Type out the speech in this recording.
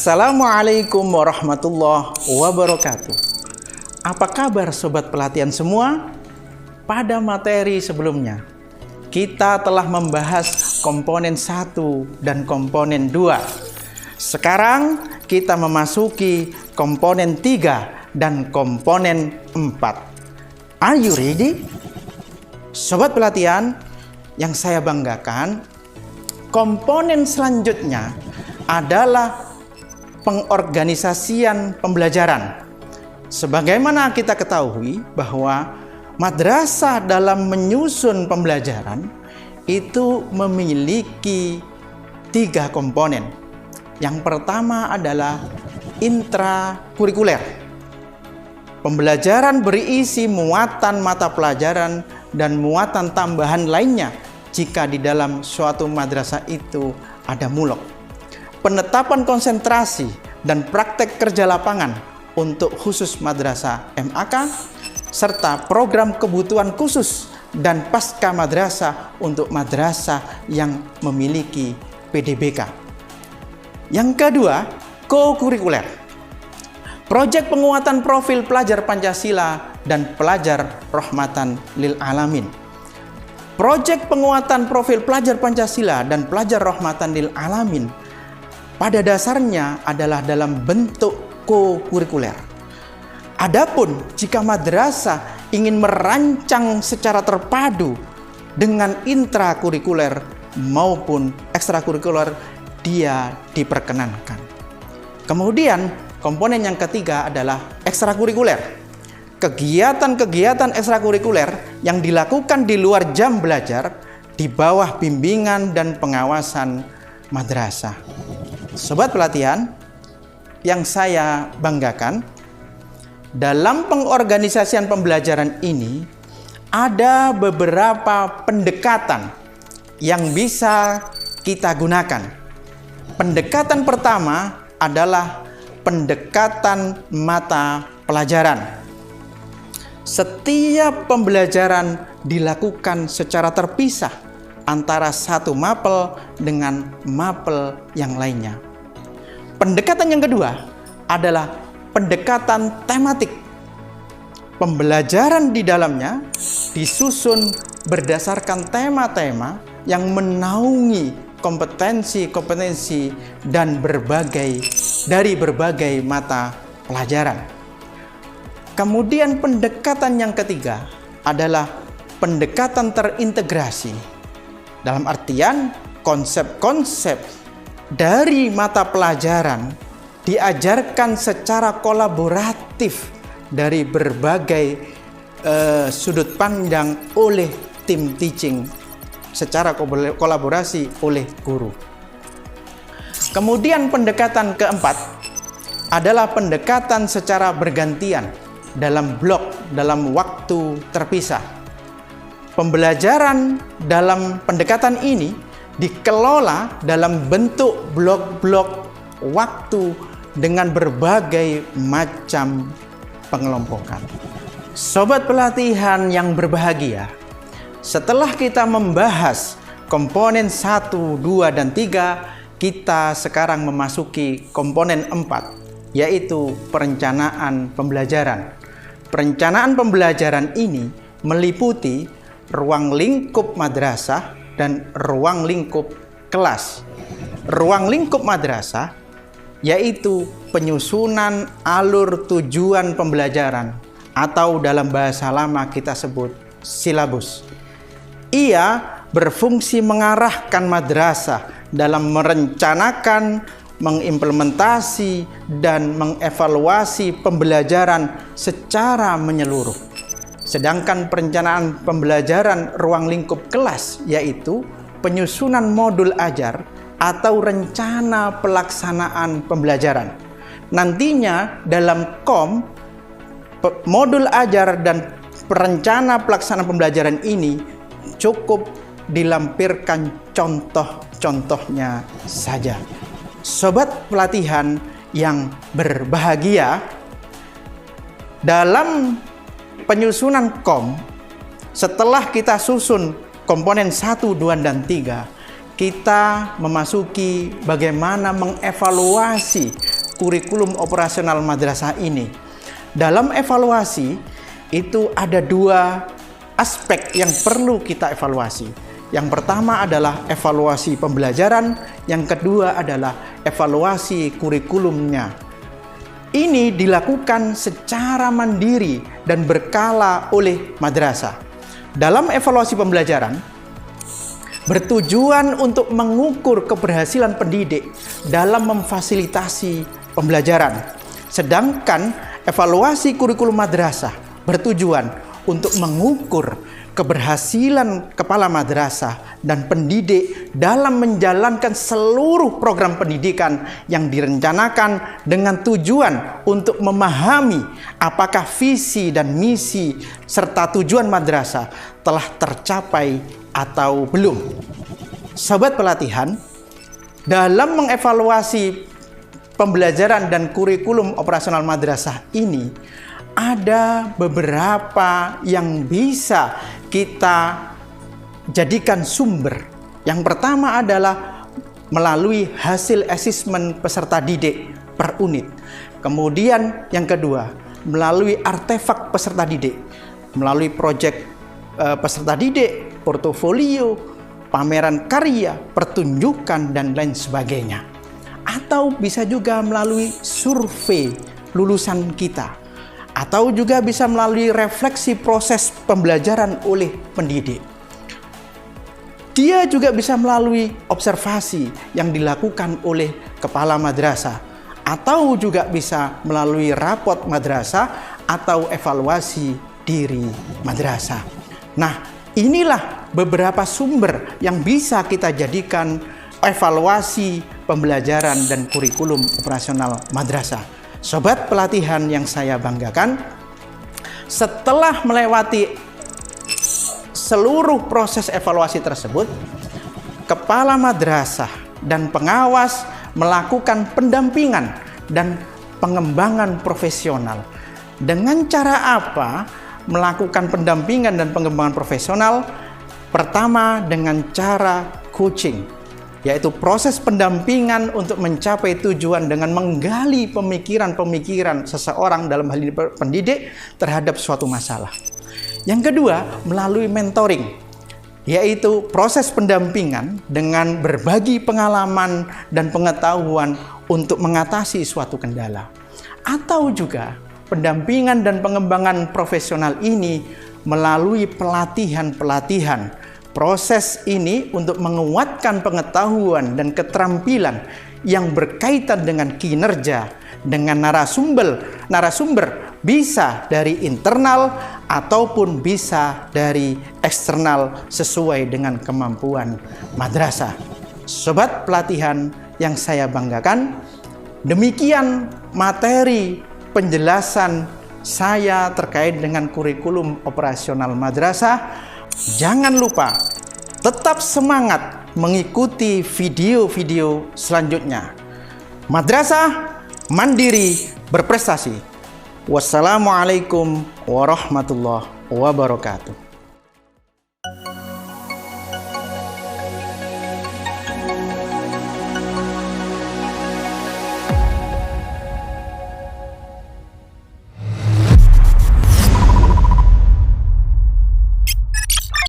Assalamualaikum warahmatullahi wabarakatuh. Apa kabar sobat pelatihan semua? Pada materi sebelumnya, kita telah membahas komponen 1 dan komponen 2. Sekarang kita memasuki komponen 3 dan komponen 4. Are you ready? Sobat pelatihan yang saya banggakan, komponen selanjutnya adalah pengorganisasian pembelajaran. Sebagaimana kita ketahui bahwa madrasah dalam menyusun pembelajaran itu memiliki 3 komponen. Yang pertama adalah intrakurikuler. Pembelajaran berisi muatan mata pelajaran dan muatan tambahan lainnya jika di dalam suatu madrasah itu ada mulok. Penetapan konsentrasi dan praktek kerja lapangan untuk khusus madrasah MAK, serta program kebutuhan khusus dan pasca madrasah untuk madrasah yang memiliki PDBK. Yang kedua, co-kurikuler. Proyek penguatan profil pelajar Pancasila dan pelajar rahmatan lil alamin. Proyek penguatan profil pelajar Pancasila dan pelajar rahmatan lil alamin pada dasarnya adalah dalam bentuk co-kurikuler. Adapun jika madrasah ingin merancang secara terpadu dengan intrakurikuler maupun ekstrakurikuler, dia diperkenankan. Kemudian komponen yang ketiga adalah ekstrakurikuler. Kegiatan-kegiatan ekstrakurikuler yang dilakukan di luar jam belajar di bawah bimbingan dan pengawasan madrasah. Sobat pelatihan yang saya banggakan, dalam pengorganisasian pembelajaran ini ada beberapa pendekatan yang bisa kita gunakan. Pendekatan pertama adalah pendekatan mata pelajaran. Setiap pembelajaran dilakukan secara terpisah antara satu mapel dengan mapel yang lainnya. Pendekatan yang kedua adalah pendekatan tematik. Pembelajaran di dalamnya disusun berdasarkan tema-tema yang menaungi kompetensi-kompetensi dan dari berbagai mata pelajaran. Kemudian pendekatan yang ketiga adalah pendekatan terintegrasi. Dalam artian konsep-konsep dari mata pelajaran diajarkan secara kolaboratif dari berbagai sudut pandang oleh tim teaching, secara kolaborasi oleh guru. Kemudian pendekatan keempat adalah pendekatan secara bergantian dalam blok, dalam waktu terpisah. Pembelajaran dalam pendekatan ini dikelola dalam bentuk blok-blok waktu dengan berbagai macam pengelompokan. Sobat pelatihan yang berbahagia, setelah kita membahas komponen 1, 2, dan 3, kita sekarang memasuki komponen 4, yaitu perencanaan pembelajaran. Perencanaan pembelajaran ini meliputi ruang lingkup madrasah dan ruang lingkup kelas. Ruang lingkup madrasah yaitu penyusunan alur tujuan pembelajaran atau dalam bahasa lama kita sebut silabus. Ia berfungsi mengarahkan madrasah dalam merencanakan, mengimplementasi, dan mengevaluasi pembelajaran secara menyeluruh. Sedangkan perencanaan pembelajaran ruang lingkup kelas yaitu penyusunan modul ajar atau rencana pelaksanaan pembelajaran. Nantinya dalam modul ajar dan perencana pelaksanaan pembelajaran ini cukup dilampirkan contoh-contohnya saja. Sobat pelatihan yang berbahagia, dalam penyusunan setelah kita susun komponen 1, 2, dan 3, kita memasuki bagaimana mengevaluasi kurikulum operasional madrasah ini. Dalam evaluasi itu ada dua aspek yang perlu kita evaluasi. Yang pertama adalah evaluasi pembelajaran, yang kedua adalah evaluasi kurikulumnya. Ini dilakukan secara mandiri dan berkala oleh madrasah. Dalam evaluasi pembelajaran, bertujuan untuk mengukur keberhasilan pendidik dalam memfasilitasi pembelajaran. Sedangkan evaluasi kurikulum madrasah bertujuan untuk mengukur keberhasilan kepala madrasah dan pendidik dalam menjalankan seluruh program pendidikan yang direncanakan dengan tujuan untuk memahami apakah visi dan misi serta tujuan madrasah telah tercapai atau belum. Sobat pelatihan, dalam mengevaluasi pembelajaran dan kurikulum operasional madrasah ini ada beberapa yang bisa kita jadikan sumber. Yang pertama adalah melalui hasil asesmen peserta didik per unit. Kemudian yang kedua, melalui artefak peserta didik, melalui proyek peserta didik, portofolio, pameran karya, pertunjukan, dan lain sebagainya. Atau bisa juga melalui survei lulusan kita, atau juga bisa melalui refleksi proses pembelajaran oleh pendidik. Dia juga bisa melalui observasi yang dilakukan oleh kepala madrasah, atau juga bisa melalui rapot madrasah atau evaluasi diri madrasah. Nah, inilah beberapa sumber yang bisa kita jadikan evaluasi pembelajaran dan kurikulum operasional madrasah. Sobat pelatihan yang saya banggakan, setelah melewati seluruh proses evaluasi tersebut, kepala madrasah dan pengawas melakukan pendampingan dan pengembangan profesional. Dengan cara apa melakukan pendampingan dan pengembangan profesional? Pertama, dengan cara coaching, yaitu proses pendampingan untuk mencapai tujuan dengan menggali pemikiran-pemikiran seseorang dalam hal ini pendidik terhadap suatu masalah. Yang kedua, melalui mentoring, yaitu proses pendampingan dengan berbagi pengalaman dan pengetahuan untuk mengatasi suatu kendala. Atau juga pendampingan dan pengembangan profesional ini melalui pelatihan-pelatihan. Proses ini untuk menguatkan pengetahuan dan keterampilan yang berkaitan dengan kinerja, dengan narasumber bisa dari internal ataupun bisa dari eksternal sesuai dengan kemampuan madrasah. Sobat pelatihan yang saya banggakan, demikian materi penjelasan saya terkait dengan kurikulum operasional madrasah. Jangan lupa tetap semangat mengikuti video-video selanjutnya. Madrasah mandiri berprestasi. Wassalamualaikum warahmatullahi wabarakatuh.